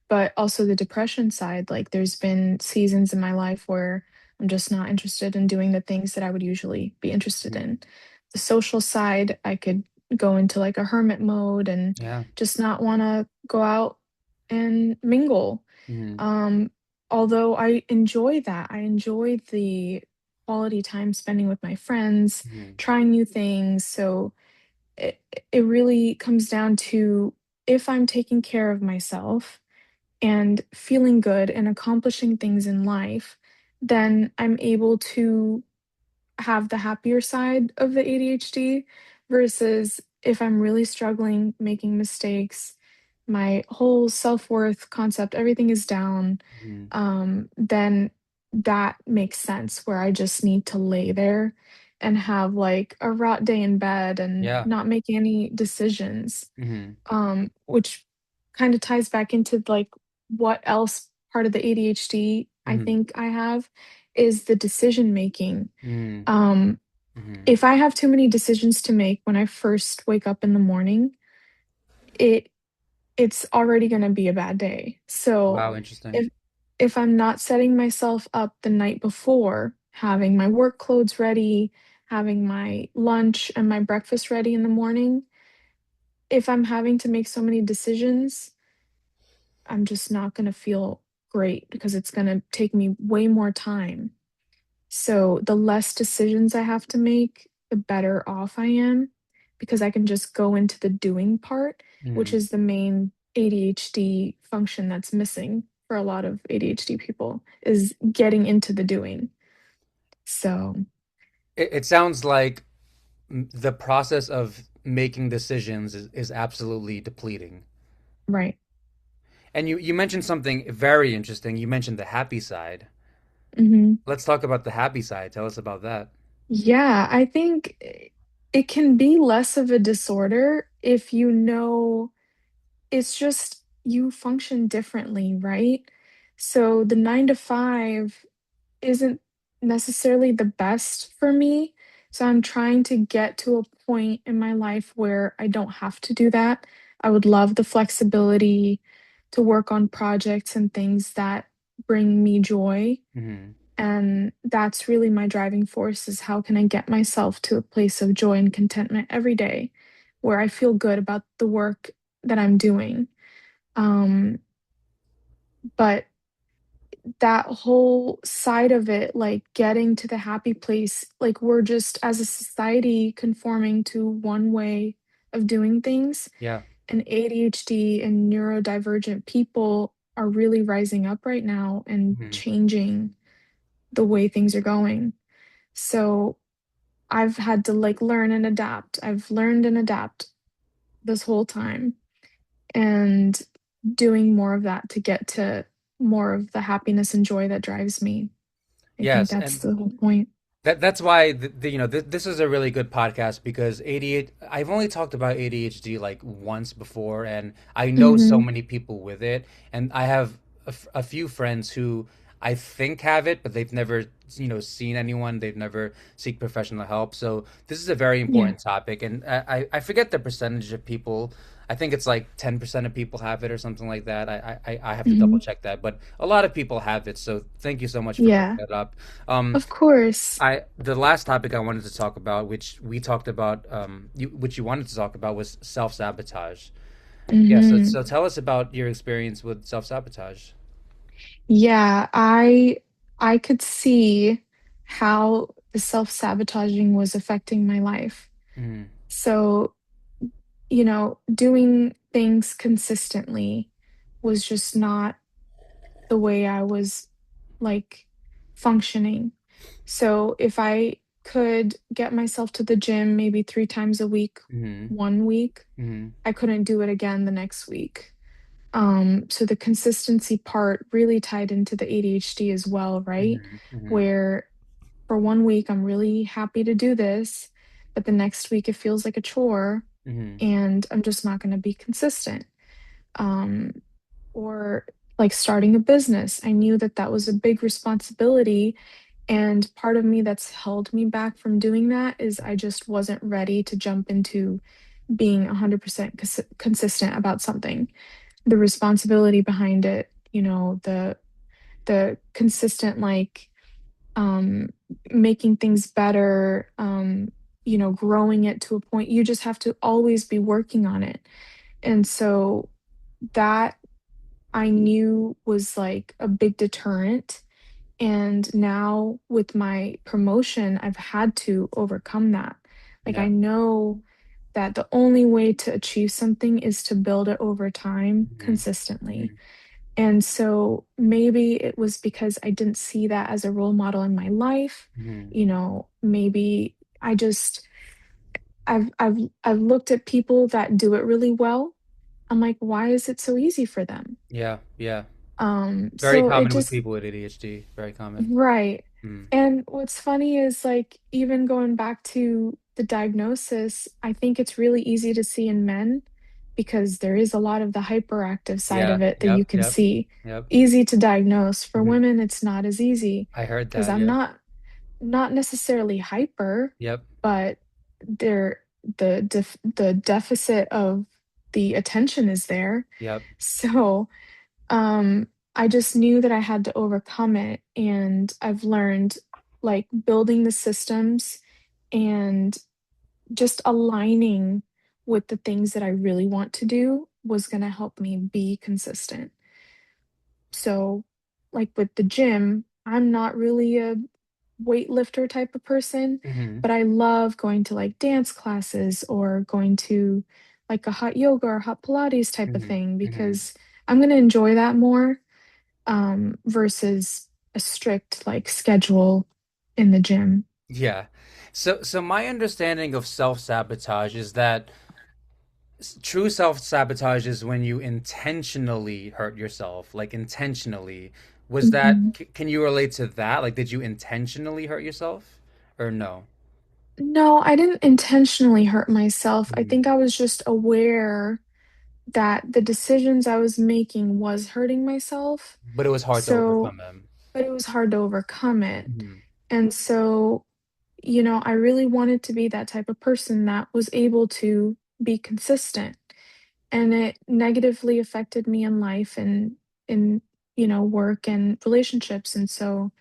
But also the depression side. Like there's been seasons in my life where I'm just not interested in doing the things that I would usually be interested
Mm-hmm.
in. The social side, I could go into like a hermit mode and
Yeah.
just not want to go out and mingle.
Mm-hmm.
Um, Although I enjoy that, I enjoy the quality time spending with my friends,
Mm-hmm.
trying new things. So it, it really comes down to if I'm taking care of myself and feeling good and accomplishing things in life, then I'm able to have the happier side of the ADHD versus if I'm really struggling, making mistakes, my whole self-worth concept, everything is down,
Mm-hmm.
then that makes sense where I just need to lay there and have like a rot day in bed and
Yeah.
not make any decisions,
Mm-hmm.
which kind of ties back into like what else part of the ADHD I
Mm-hmm.
think I have is the decision making.
Mm-hmm.
Um,
Mm-hmm.
if I have too many decisions to make when I first wake up in the morning, it it's already going to be a bad day. So
Wow, interesting.
if if I'm not setting myself up the night before, having my work clothes ready, having my lunch and my breakfast ready in the morning, if I'm having to make so many decisions, I'm just not going to feel great because it's going to take me way more time. So the less decisions I have to make, the better off I am because I can just go into the doing part, which
Mm-hmm.
is the main ADHD function that's missing for a lot of ADHD people is getting into the doing. So,
It sounds like the process of making decisions is absolutely depleting.
right.
And you mentioned something very interesting. You mentioned the happy side.
Mhm.
Let's talk about the happy side. Tell us about that.
Yeah, I think it can be less of a disorder if you know it's just you function differently, right? So the 9 to 5 isn't necessarily the best for me. So I'm trying to get to a point in my life where I don't have to do that. I would love the flexibility to work on projects and things that bring me joy.
Hmm.
And that's really my driving force is how can I get myself to a place of joy and contentment every day where I feel good about the work that I'm doing. Um, but that whole side of it, like getting to the happy place, like we're just as a society conforming to one way of doing things.
Yeah.
And ADHD and neurodivergent people are really rising up right now and
Hmm.
changing the way things are going. So I've had to like learn and adapt. I've learned and adapt this whole time and doing more of that to get to more of the happiness and joy that drives me. I think
Yes,
that's
and
the whole point.
that's why this is a really good podcast because ADHD. I've only talked about ADHD like once before, and I know so
Mhm.
many people with it, and I have a few friends who I think have it, but they've never, seen anyone. They've never seek professional help. So this is a very
Yeah.
important topic, and I forget the percentage of people. I think it's like 10% of people have it or something like that. I have to double
Mhm.
check that, but a lot of people have it. So thank you so much for bringing
Yeah.
that up. Um,
Of course.
the last topic I wanted to talk about, which we talked about, which you wanted to talk about, was self sabotage. Yeah,
Hmm.
so tell us about your experience with self sabotage.
Yeah, I could see how the self-sabotaging was affecting my life.
Mm,
So, doing things consistently was just not the way I was like functioning. So, if I could get myself to the gym maybe 3 times a week,
mm,
1 week,
mm,
I couldn't do it again the next week. So the consistency part really tied into the ADHD as well, right?
mm, mm,
Where for 1 week, I'm really happy to do this, but the next week it feels like a chore
mm,
and I'm just not going to be consistent. Um, or like starting a business, I knew that that was a big responsibility. And part of me that's held me back from doing that is I just wasn't ready to jump into being 100% consistent about something. The responsibility behind it, the consistent like um making things better, growing it to a point you just have to always be working on it. And so that I knew was like a big deterrent. And now with my promotion, I've had to overcome that. Like
yeah.
I know that the only way to achieve something is to build it over time
Mm,
consistently.
mm,
And so maybe it was because I didn't see that as a role model in my life.
mm,
Maybe I just I've looked at people that do it really well. I'm like, why is it so easy for them?
yeah, yeah. Very
So it
common with
just
people with ADHD. Very common.
right.
Mm,
And what's funny is like even going back to the diagnosis, I think it's really easy to see in men because there is a lot of the hyperactive side
yeah,
of it that you
yep,
can
yep,
see.
yep.
Easy to diagnose. For
Mm,
women, it's not as easy
I heard
because
that.
I'm
Yeah.
not necessarily hyper,
Yep,
but there the deficit of the attention is there.
yep.
So I just knew that I had to overcome it, and I've learned, like, building the systems and just aligning with the things that I really want to do was gonna help me be consistent. So, like, with the gym, I'm not really a weightlifter type of person,
Mm-hmm,
but I love going to, like, dance classes or going to, like, a hot yoga or hot Pilates type of
mm-hmm,
thing
mm-hmm.
because I'm gonna enjoy that more versus a strict like schedule in the gym.
Yeah. So my understanding of self-sabotage is that true self-sabotage is when you intentionally hurt yourself, like intentionally. Was that,
Mhm.
can you relate to that? Like, did you intentionally hurt yourself or no?
No, I didn't intentionally hurt myself. I
Mm.
think I was just aware that the decisions I was making was hurting myself.
But it was hard to
So,
overcome them.
but it was hard to overcome it.
Mm-hmm.
And so, I really wanted to be that type of person that was able to be consistent. And it negatively affected me in life and in work and relationships. And so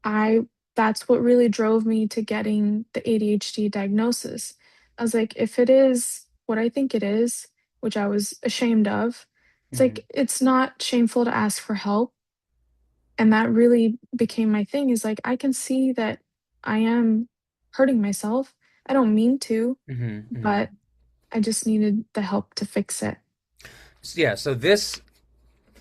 I that's what really drove me to getting the ADHD diagnosis. I was like, if it is what I think it is, which I was ashamed of, it's
Mm-hmm.
like it's not shameful to ask for help. And that really became my thing is like I can see that I am hurting myself. I don't mean to,
Mm-hmm. Mm-hmm.
but I just needed the help to fix it.
Yeah, so this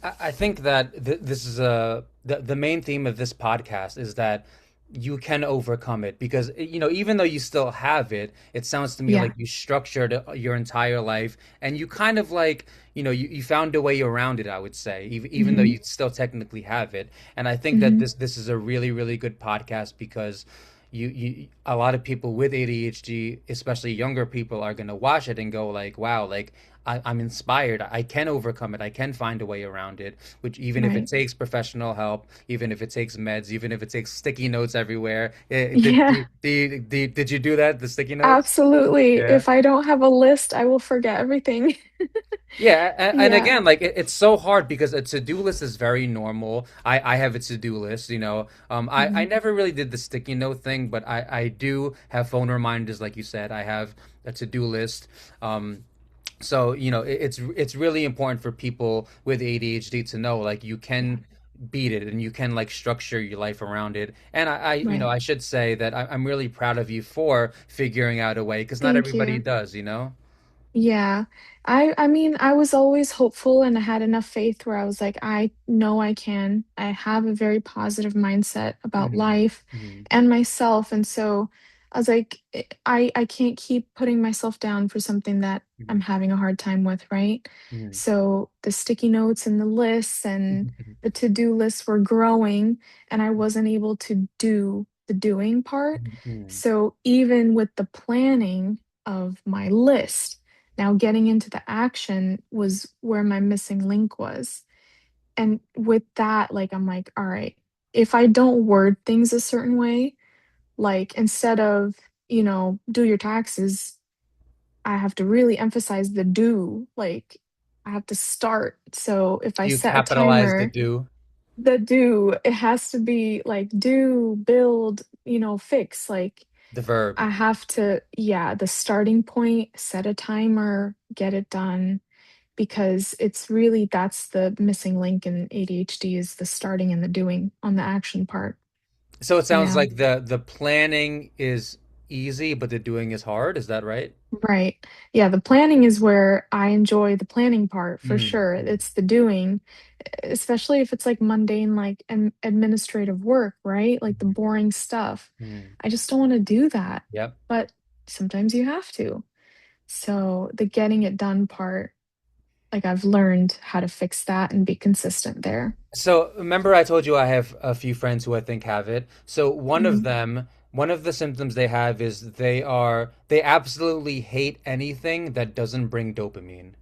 I think that this is the main theme of this podcast is that you can overcome it because even though you still have it, it sounds to me like
Yeah.
you structured your entire life and you kind of like you found a way around it. I would say even though
Mhm.
you still technically have it, and I think that
Mhm.
this is a really really good podcast because you a lot of people with ADHD, especially younger people, are gonna watch it and go like, wow, like I'm inspired. I can overcome it. I can find a way around it, which even if it
Right.
takes professional help, even if it takes meds, even if it takes sticky notes everywhere.
Yeah,
Did you do that? The sticky notes?
absolutely.
Yeah.
If I don't have a list, I will forget everything.
Yeah, and
Yeah.
again, like it's so hard because a to-do list is very normal. I have a to-do list, you know. I
Mhm.
never really did the sticky note thing, but I do have phone reminders, like you said. I have a to-do list. So, you know, it's really important for people with ADHD to know like you
Yeah.
can beat it and you can like structure your life around it. And you know,
Right.
I should say that I'm really proud of you for figuring out a way because not
Thank
everybody
you.
does, you know?
Yeah. I mean, I was always hopeful and I had enough faith where I was like, I know I can. I have a very positive mindset about
Hmm.
life
Hmm.
and myself. And so I was like, I can't keep putting myself down for something that I'm having a hard time with, right?
Hmm.
So the sticky notes and the lists and
Hmm.
the to-do lists were growing and I wasn't able to do the doing part.
Mm.
So even with the planning of my list, now getting into the action was where my missing link was. And with that, like, I'm like, all right, if I don't word things a certain way, like instead of, do your taxes, I have to really emphasize the do. Like, I have to start. So if I
You
set a
capitalize the
timer,
do,
the do, it has to be like do, build, fix. Like,
the verb.
I have to, yeah, the starting point, set a timer, get it done because it's really that's the missing link in ADHD is the starting and the doing on the action part.
So it sounds
Yeah,
like the planning is easy, but the doing is hard. Is that right?
right. Yeah, the planning is where I enjoy the planning part for
Mm.
sure.
Mm.
It's the doing, especially if it's like mundane, like administrative work, right? Like the
Mm.
boring stuff.
Mm.
I just don't want to do that.
Yep.
But sometimes you have to. So the getting it done part, like I've learned how to fix that and be consistent there.
So remember I told you I have a few friends who I think have it. So
Mhm.
one of the symptoms they have is they absolutely hate anything that doesn't bring dopamine.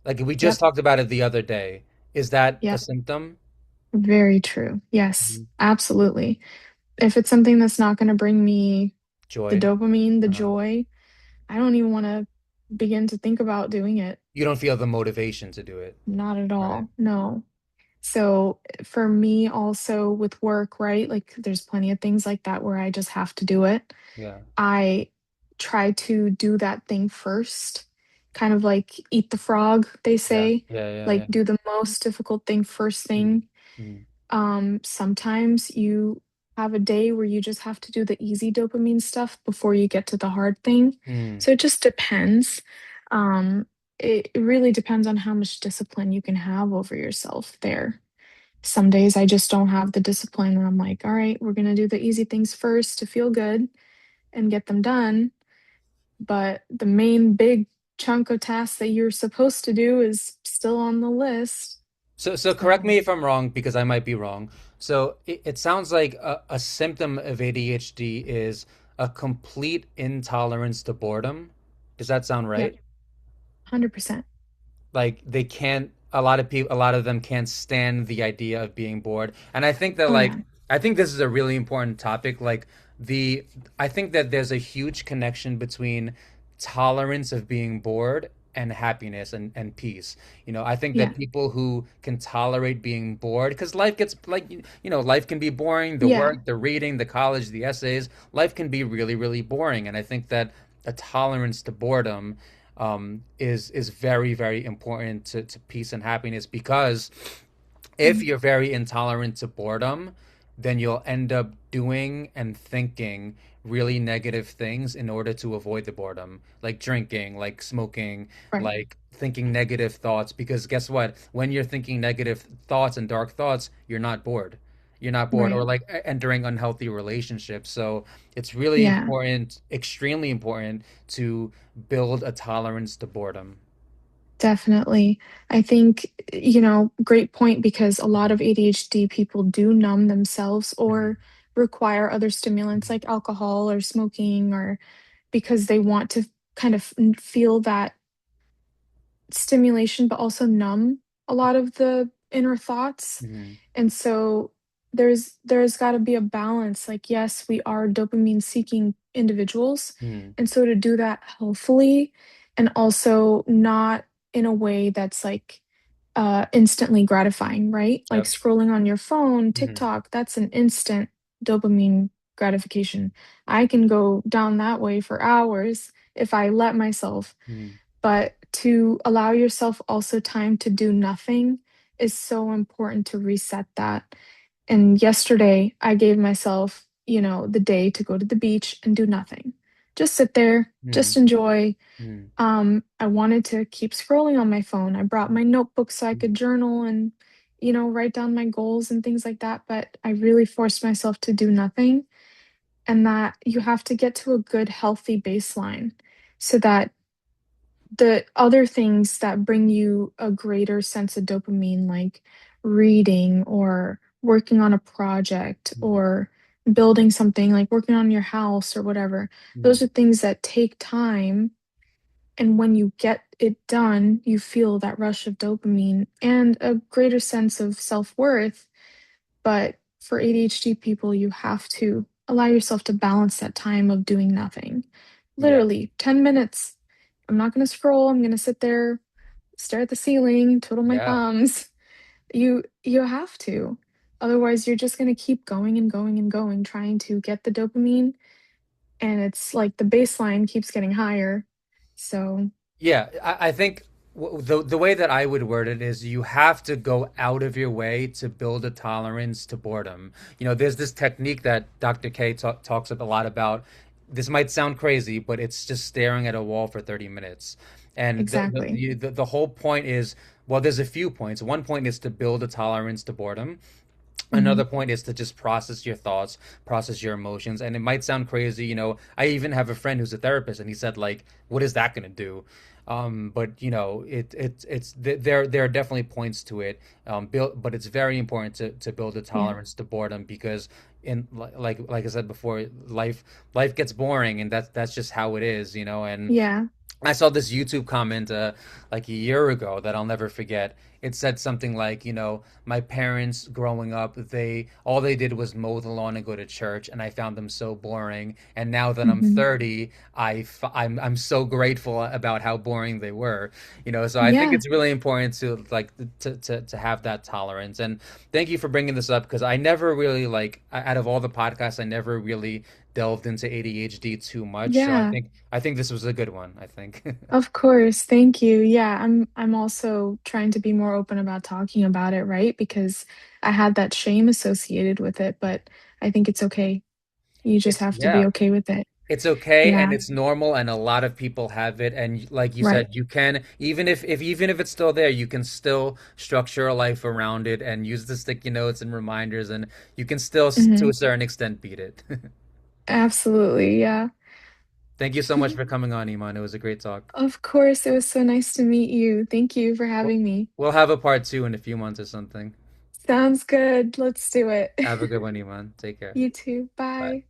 Like we just
Yep.
talked about it the other day. Is that a
Yep.
symptom?
Very true. Yes,
Mhm.
absolutely. If it's something that's not going to bring me the
Joy.
dopamine, the
Uh,
joy, I don't even want to begin to think about doing it.
you don't feel the motivation to do it,
Not at
right?
all. No. So for me, also with work, right? Like there's plenty of things like that where I just have to do it.
Yeah.
I try to do that thing first, kind of like eat the frog, they
Yeah.
say,
Yeah. Yeah.
like
Yeah.
do the most difficult thing first
Mm.
thing.
Mm.
Sometimes you have a day where you just have to do the easy dopamine stuff before you get to the hard thing.
Mm.
So it just depends. Um, it really depends on how much discipline you can have over yourself there. Some days I just don't have the discipline and I'm like, all right, we're going to do the easy things first to feel good and get them done. But the main big chunk of tasks that you're supposed to do is still on the list.
So correct
So,
me if I'm wrong because I might be wrong. So it sounds like a symptom of ADHD is a complete intolerance to boredom. Does that sound
yep,
right?
100%.
Like they can't, a lot of people, a lot of them can't stand the idea of being bored. And I think that
Oh, yeah.
I think this is a really important topic. The I think that there's a huge connection between tolerance of being bored and happiness and peace. You know, I think
Yeah.
that people who can tolerate being bored, because life gets like, you know, life can be boring, the
Yeah.
work, the reading, the college, the essays, life can be really, really boring. And I think that a tolerance to boredom is very, very important to peace and happiness because if
Mhm.
you're very intolerant to boredom, then you'll end up doing and thinking really negative things in order to avoid the boredom, like drinking, like smoking,
Right.
like thinking negative thoughts. Because guess what? When you're thinking negative thoughts and dark thoughts, you're not bored. You're not bored, or
Right.
like entering unhealthy relationships. So it's really
Yeah.
important, extremely important to build a tolerance to boredom.
Definitely. I think, great point because a lot
Mhm.
of ADHD people do numb themselves
Mhm.
or require other stimulants
Mhm.
like alcohol or smoking or because they want to kind of feel that stimulation, but also numb a lot of the inner thoughts.
Mm-hmm.
And so there's got to be a balance. Like, yes, we are dopamine seeking individuals.
Mm-hmm.
And so to do that healthfully and also not in a way that's like instantly gratifying, right? Like
Yep.
scrolling on your phone,
Mm-hmm.
TikTok, that's an instant dopamine gratification. I can go down that way for hours if I let myself,
Mm-hmm.
but to allow yourself also time to do nothing is so important to reset that. And yesterday, I gave myself, the day to go to the beach and do nothing. Just sit there, just enjoy.
Mm-hmm.
I wanted to keep scrolling on my phone. I brought my notebook so I could journal and, write down my goals and things like that. But I really forced myself to do nothing. And that you have to get to a good, healthy baseline so that the other things that bring you a greater sense of dopamine, like reading or working on a project
Mm-hmm.
or building something, like working on your house or whatever, those
Mm-hmm.
are things that take time. And when you get it done, you feel that rush of dopamine and a greater sense of self worth. But for ADHD people, you have to allow yourself to balance that time of doing nothing.
Yeah.
Literally 10 minutes. I'm not going to scroll. I'm going to sit there, stare at the ceiling, twiddle my
Yeah.
thumbs. You have to. Otherwise, you're just going to keep going and going and going trying to get the dopamine, and it's like the baseline keeps getting higher. So,
Yeah, I think the way that I would word it is you have to go out of your way to build a tolerance to boredom. There's this technique that Dr. K talks a lot about. This might sound crazy, but it's just staring at a wall for 30 minutes. And
exactly.
the whole point is, well, there's a few points. One point is to build a tolerance to boredom.
Mhm.
Another point is to just process your thoughts, process your emotions. And it might sound crazy, I even have a friend who's a therapist and he said like, what is that going to do? But there are definitely points to it. But it's very important to build a
Yeah.
tolerance to boredom because like I said before, life gets boring and that's just how it is, and
Yeah.
I saw this YouTube comment like a year ago that I'll never forget. It said something like, my parents growing up, they all they did was mow the lawn and go to church, and I found them so boring. And now that I'm
Mhm.
30, I'm so grateful about how boring they were. So I think
Yeah.
it's really important to like to have that tolerance. And thank you for bringing this up because I never really like out of all the podcasts, I never really delved into ADHD too much. So I
Yeah.
think I think this was a good one, I think.
Of course. Thank you. Yeah, I'm also trying to be more open about talking about it, right? Because I had that shame associated with it, but I think it's okay. You just
It's
have to be
yeah,
okay with it.
it's okay and
Yeah.
it's normal and a lot of people have it and like you
Right.
said, you can even if it's still there, you can still structure a life around it and use the sticky notes and reminders and you can still to a
Mhm.
certain extent beat it.
Absolutely. Yeah.
Thank you so much for coming on, Iman. It was a great talk.
Of course. It was so nice to meet you. Thank you for
We'll,
having me.
we'll have a part two in a few months or something.
Sounds good. Let's do it.
Have a good one, Iman. Take care.
You too.
Bye.
Bye.